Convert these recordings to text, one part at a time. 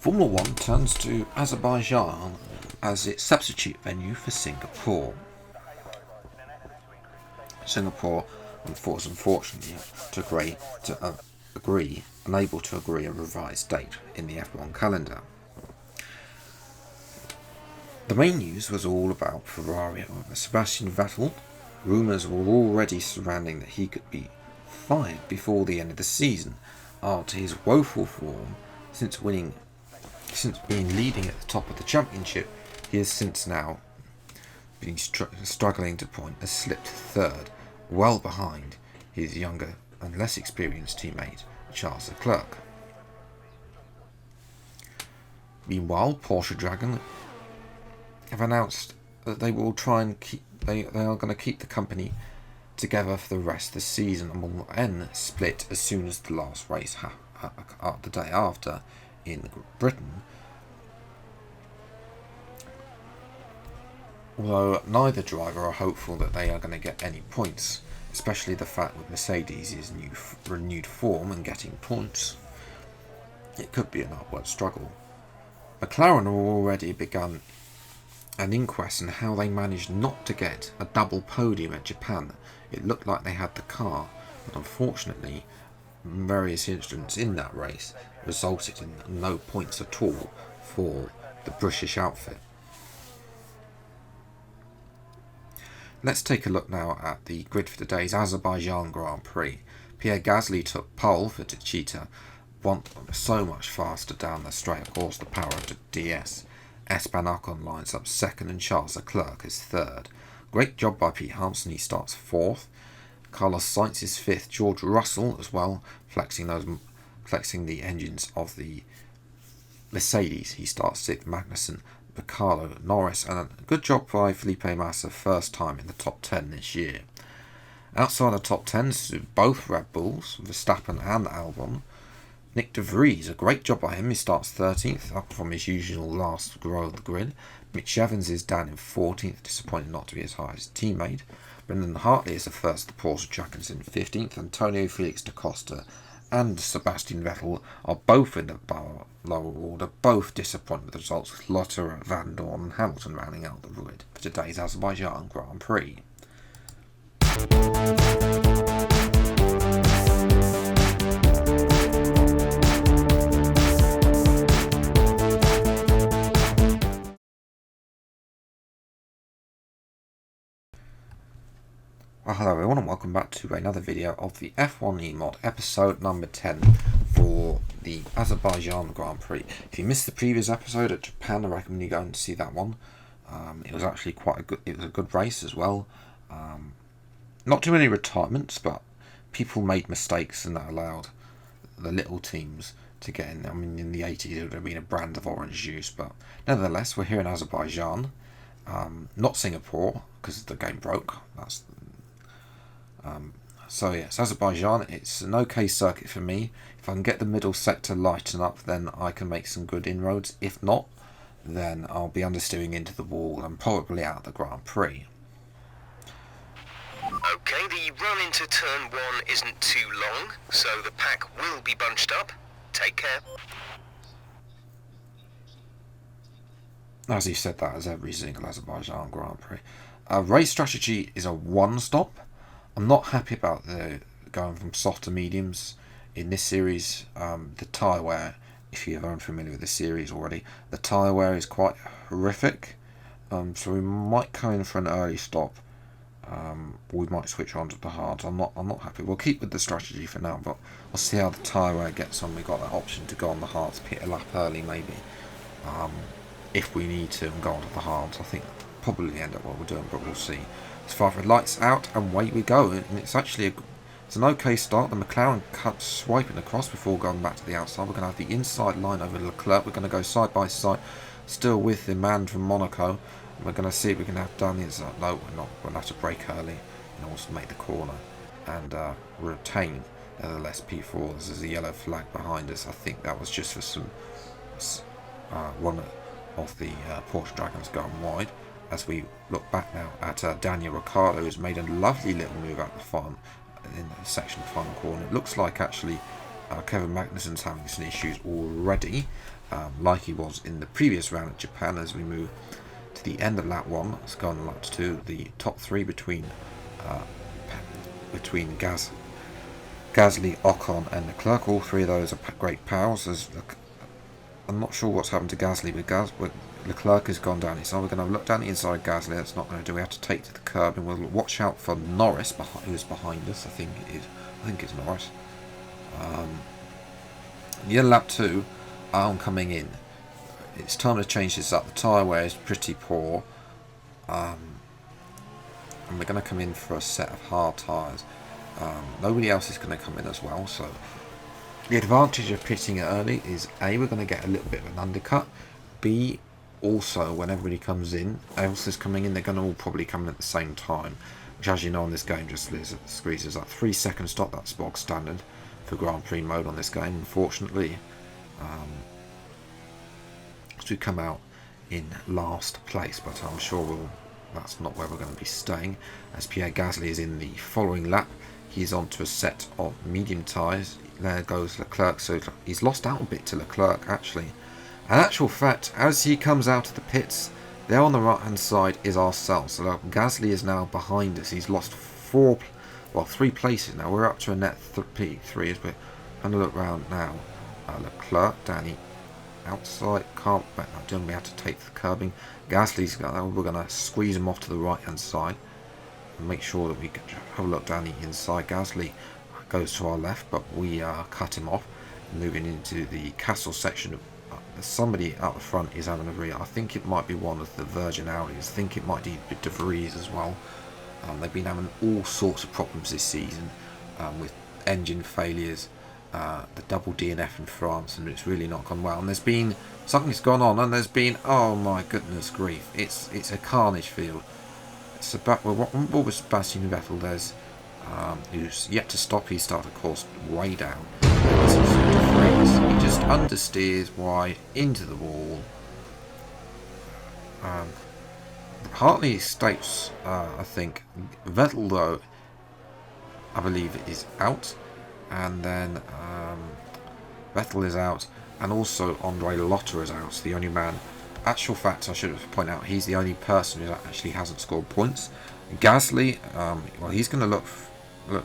Formula 1 turns to Azerbaijan as its substitute venue for Singapore. Singapore was unfortunately unable to agree a revised date in the F1 calendar. The main news was all about Ferrari, however. Sebastian Vettel, rumours were already surrounding that he could be fired before the end of the season after his woeful form since being leading at the top of the championship. He has since now been struggling to point, has slipped third, well behind his younger and less experienced teammate Charles Leclerc. Meanwhile, Porsche Dragon have announced that they will try and they are going to keep the company together for the rest of the season and will end split as soon as the last race the day after in Britain. Although neither driver are hopeful that they are going to get any points, especially the fact with Mercedes' renewed form and getting points, it could be an upward struggle. McLaren have already begun an inquest on how they managed not to get a double podium at Japan. It looked like they had the car, but unfortunately various incidents in that race resulted in no points at all for the British outfit. Let's take a look now at the grid for today's Azerbaijan Grand Prix. Pierre Gasly took pole for Techeetah, so much faster down the straight, of course the power of the DS. Esteban Ocon lines up second and Charles Leclerc is third. Great job by Pete Hampson, he starts fourth. Carlos Sainz is fifth. George Russell as well, flexing the engines of the Mercedes. He starts sixth. Magnussen, Ricciardo, Norris, and a good job by Felipe Massa, first time in the top 10 this year. Outside the top 10, both Red Bulls, Verstappen and Albon. Nick De Vries, a great job by him, he starts 13th, up from his usual last row of the grid. Mitch Evans is down in 14th, disappointed not to be as high as his teammate. Brendan Hartley is the first of the Porsche Dragons in 15th. Antonio Felix da Costa and Sebastian Vettel are both in the lower order, both disappointed with the results, with Lotterer, Van Dorn and Hamilton rounding out the grid for today's Azerbaijan Grand Prix. Well, hello everyone and welcome back to another video of the F1-E mod, episode number 10 for the Azerbaijan Grand Prix. If you missed the previous episode at Japan, I recommend you go and see that one. It was actually it was a good race as well. Not too many retirements, but people made mistakes and that allowed the little teams to get in. I mean, in the 80s it would have been a brand of orange juice, but nevertheless, we're here in Azerbaijan, not Singapore, because the game broke. So yes, Azerbaijan, it's an okay circuit for me. If I can get the middle sector lighten up, then I can make some good inroads. If not, then I'll be understeering into the wall and probably out of the Grand Prix. Okay, the run into turn 1 isn't too long, so the pack will be bunched up. Take care. As he said that as every single Azerbaijan Grand Prix. Race strategy is a one-stop. I'm not happy about the going from soft to mediums in this series. The tyre wear, if you're unfamiliar with the series already, the tyre wear is quite horrific. So we might go in for an early stop. We might switch on to the hards. I'm not happy. We'll keep with the strategy for now, but we'll see how the tyre wear gets on. We've got that option to go on the hards, pit a lap early maybe, if we need to, and go on to the hards. I think probably end up what we're doing, but we'll see. It's 5 red lights out, and away we go. And it's actually it's an okay start. The McLaren cut swiping across before going back to the outside. We're going to have the inside line over Leclerc. We're going to go side by side, still with the man from Monaco. And we're going to see if we can have down the inside. No, we're not. We'll have to brake early in order to make the corner and retain. Nevertheless, P4. There's a yellow flag behind us. I think that was just for some one of the Porsche Dragons going wide. As we look back now at Daniel Ricciardo, who's made a lovely little move out the front in the section of the final corner. It looks like actually Kevin Magnussen's having some issues already. like he was in the previous round at Japan. As we move to the end of lap 1, let's go on lap 2. The top 3 between Gasly, Ocon and Leclerc. All 3 of those are great pals. I'm not sure what's happened to Gasly, but Leclerc has gone down. So we're going to look down the inside of Gasly. That's not going to do. We have to take to the curb, and we'll watch out for Norris, who's behind us. I think it's Norris. The end lap 2, I'm coming in. It's time to change this up. The tyre wear is pretty poor, and we're going to come in for a set of hard tyres. Nobody else is going to come in as well, so the advantage of pitting it early is A, we're going to get a little bit of an undercut. B, also when everybody comes in, else is coming in, they're going to all probably come in at the same time, which, as you know, in this game just squeezes up. 3 second stop, that's bog standard for Grand Prix mode on this game, unfortunately. So we come out in last place, but I'm sure that's not where we're going to be staying, as Pierre Gasly is in the following lap. He's onto a set of medium tyres. There goes Leclerc, so he's lost out a bit to Leclerc actually. In actual fact, as he comes out of the pits, there on the right hand side is ourselves. So Gasly is now behind us. He's lost 3 places now. We're up to a net P3 as we're going to look round now. Leclerc, Danny outside, can't back that down. We have to take the curbing. Gasly's got that. We're going to squeeze him off to the right hand side and make sure that we can have a look down the inside. Gasly goes to our left, but we cut him off. Moving into the castle section, somebody out the front is having a rear. I think it might be one of the Virgin Audis. I think it might be De Vries as well. They've been having all sorts of problems this season with engine failures, the double DNF in France, and it's really not gone well. And there's been something's gone on, and there's been, oh my goodness grief, it's a carnage field. We're on board with Sebastian Vettel. There's who's yet to stop. He started, of course, way down. He just understeers wide into the wall. Hartley states, I think, Vettel, though, I believe, is out. And then Vettel is out. And also Andre Lotter is out. The only man. Actual fact, I should point out, he's the only person who actually hasn't scored points. Gasly, well, he's going to look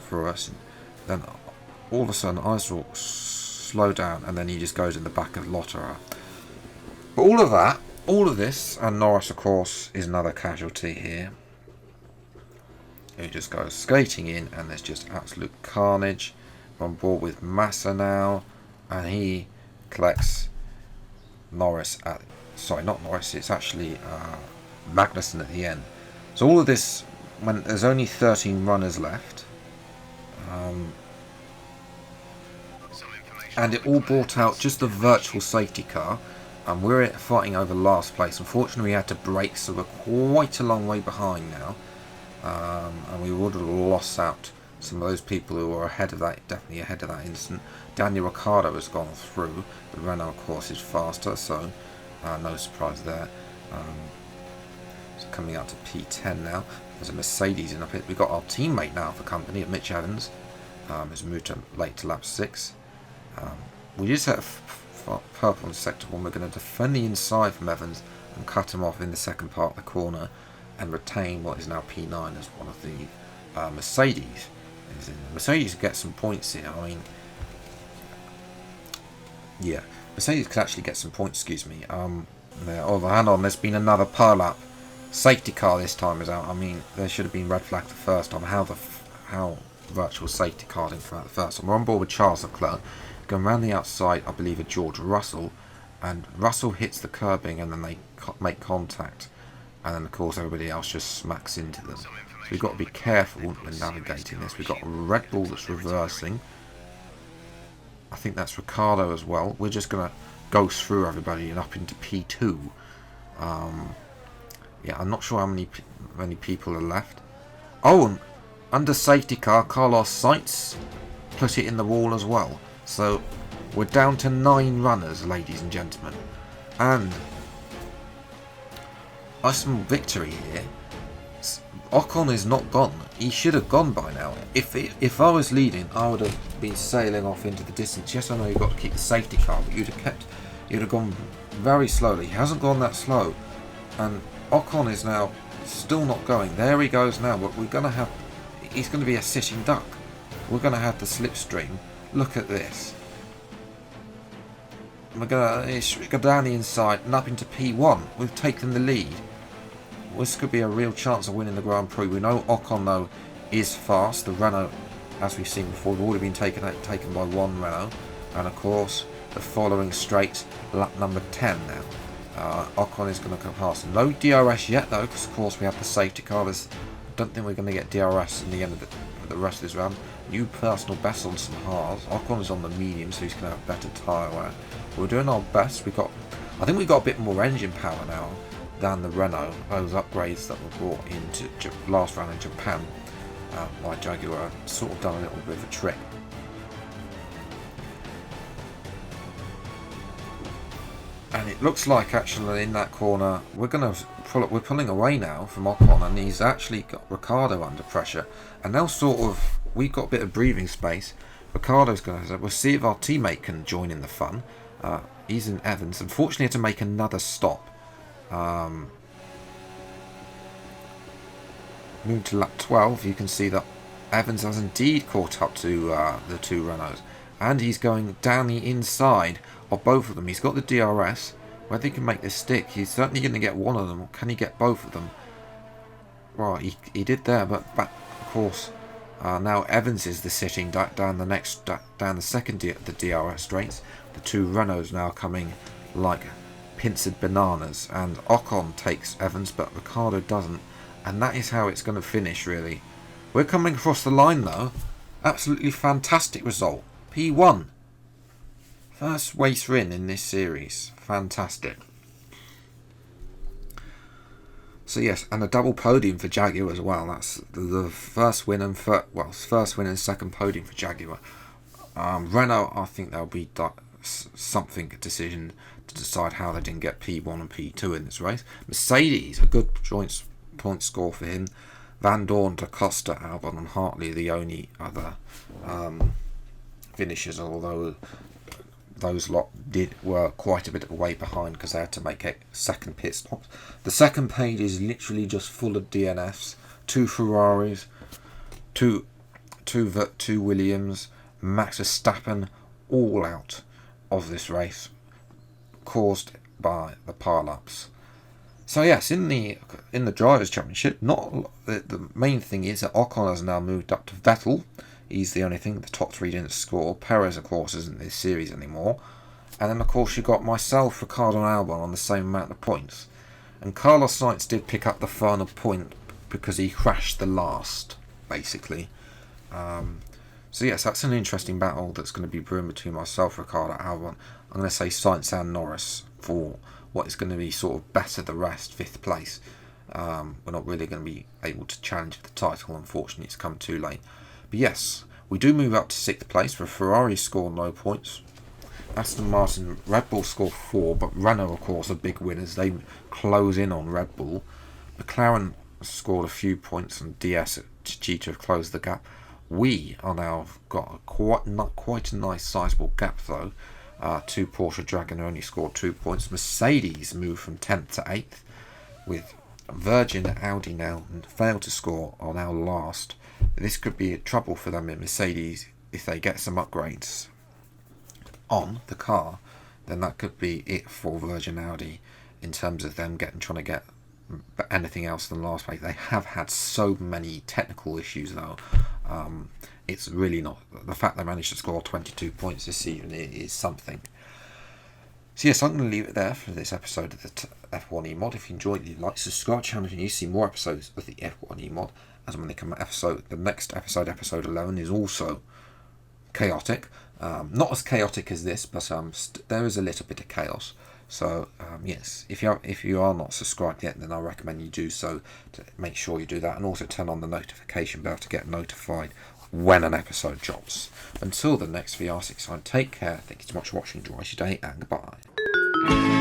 for us. And then all of a sudden, I will slow down, and then he just goes in the back of Lotter. But all of this, and Norris, of course, is another casualty here. He just goes skating in, and there's just absolute carnage. We're on board with Massa now, and he collects Norris at. Sorry, not Norris, it's actually Magnussen at the end. So all of this, when there's only 13 runners left, and it all brought out just the virtual safety car, and we're fighting over last place. Unfortunately, we had to brake, so we're quite a long way behind now, and we would have lost out some of those people who were ahead of that, definitely ahead of that incident. Daniel Ricciardo has gone through, but Renault, of course, is faster, so no surprise there. So coming out to P10 now. There's a Mercedes in up here. We've got our teammate now for company at Mitch Evans. Has moved to late to lap 6. We just had purple in sector 1. We're going to defend the inside from Evans and cut him off in the second part of the corner and retain what is now P9 as one of the Mercedes. Mercedes get some points here. I mean, yeah, Mercedes could actually get some points. Excuse me. There. Oh, hang on. There's been another pile lap. Safety car this time is out. I mean, there should have been red flag the first time. How virtual safety car didn't come out the first time. We're on board with Charles Leclerc. Going around the outside, I believe, of George Russell, and Russell hits the curbing, and then they make contact, and then of course everybody else just smacks into them. So we've got to be careful when navigating this. We've got a Red Bull that's reversing. I think that's Ricardo as well. We're just going to go through everybody and up into P2. Yeah, I'm not sure how many people are left. Oh, and under safety car, Carlos Sainz put it in the wall as well. So we're down to 9 runners, ladies and gentlemen. And a small victory here. Ocon is not gone. He should have gone by now. If I was leading, I would have been sailing off into the distance. Yes, I know you've got to keep the safety car, but you'd have kept He'd have gone very slowly. He hasn't gone that slow. And Ocon is now still not going. There he goes now, but we're going to have... He's going to be a sitting duck. We're going to have the slipstream. Look at this. We're going to go down the inside and up into P1. We've taken the lead. This could be a real chance of winning the Grand Prix. We know Ocon, though, is fast. The Renault, as we've seen before, have already been taken by one Renault. And, of course, the following straight, lap number 10 now. Ocon is going to come past. No DRS yet, though, because, of course, we have the safety car. I don't think we're going to get DRS in the end of the rest of this round. New personal best on some hards. Ocon is on the medium, so he's going to have better tyre wear. We're doing our best. I think we got a bit more engine power now than the Renault. Those upgrades that were brought into last round in Japan by Jaguar sort of done a little bit of a trick. And it looks like actually in that corner we're pulling away now from Ocon, and he's actually got Ricciardo under pressure. And now we've got a bit of breathing space. Ricciardo's going to... We'll see if our teammate can join in the fun. He's in Evans. Unfortunately, had to make another stop. Move to lap 12. You can see that Evans has indeed caught up to the two Renaults. And he's going down the inside of both of them. He's got the DRS. Whether he can make this stick, he's certainly going to get one of them. Can he get both of them? Well, he did there, but of course... now Evans is the sitting down the second the DRS straights. The two Renaults now coming like pincered bananas, and Ocon takes Evans, but Ricciardo doesn't, and that is how it's going to finish. Really, we're coming across the line though. Absolutely fantastic result. P1, first race win in this series. Fantastic. So yes, and a double podium for Jaguar as well. That's the first win and second podium for Jaguar. Renault, I think there'll be something decision to decide how they didn't get P1 and P2 in this race. Mercedes, a good joint point score for him. Van Dorn, Da Costa, Albon and Hartley the only other finishers, although those lot were quite a bit of a way behind because they had to make a second pit stop. The second page is literally just full of DNFs. 2 Ferraris, two Williams, Max Verstappen, all out of this race, caused by the pile-ups. So yes, in the Drivers' Championship, the main thing is that Ocon has now moved up to Vettel. He's the only thing. The top 3 didn't score. Perez, of course, isn't in this series anymore. And then, of course, you got myself, Ricciardo and Albon on the same amount of points. And Carlos Sainz did pick up the final point because he crashed the last, basically. So yes, that's an interesting battle that's going to be brewing between myself, Ricciardo, and Albon. I'm going to say Sainz and Norris for what is going to be sort of better the rest, 5th place. We're not really going to be able to challenge for the title. Unfortunately, it's come too late. But yes, we do move up to 6th place, where Ferrari scored no points. Aston Martin, Red Bull scored 4, but Renault, of course, are big winners. They close in on Red Bull. McLaren scored a few points, and DS Cheetah have closed the gap. We are now got quite a nice sizable gap, though. 2 Porsche Dragon only scored 2 points. Mercedes moved from 10th to 8th, with Virgin and Audi now failed to score, are now last. This could be a trouble for them in Mercedes if they get some upgrades on the car. Then that could be it for Virgin Audi in terms of them trying to get anything else than last place. They have had so many technical issues though. It's really not the fact they managed to score 22 points this season is something. So yes, I'm going to leave it there for this episode of the F1-E mod. If you enjoyed it, like, subscribe to the channel if you need to see more episodes of the F1-E mod. As when they come out, the next episode, episode 11, is also chaotic. Not as chaotic as this, but there is a little bit of chaos. So yes, if you are not subscribed yet, then I recommend you do so. To make sure you do that, and also turn on the notification bell to get notified when an episode drops. Until the next VR6 time, take care. Thank you so much for watching. Enjoy your day, and goodbye.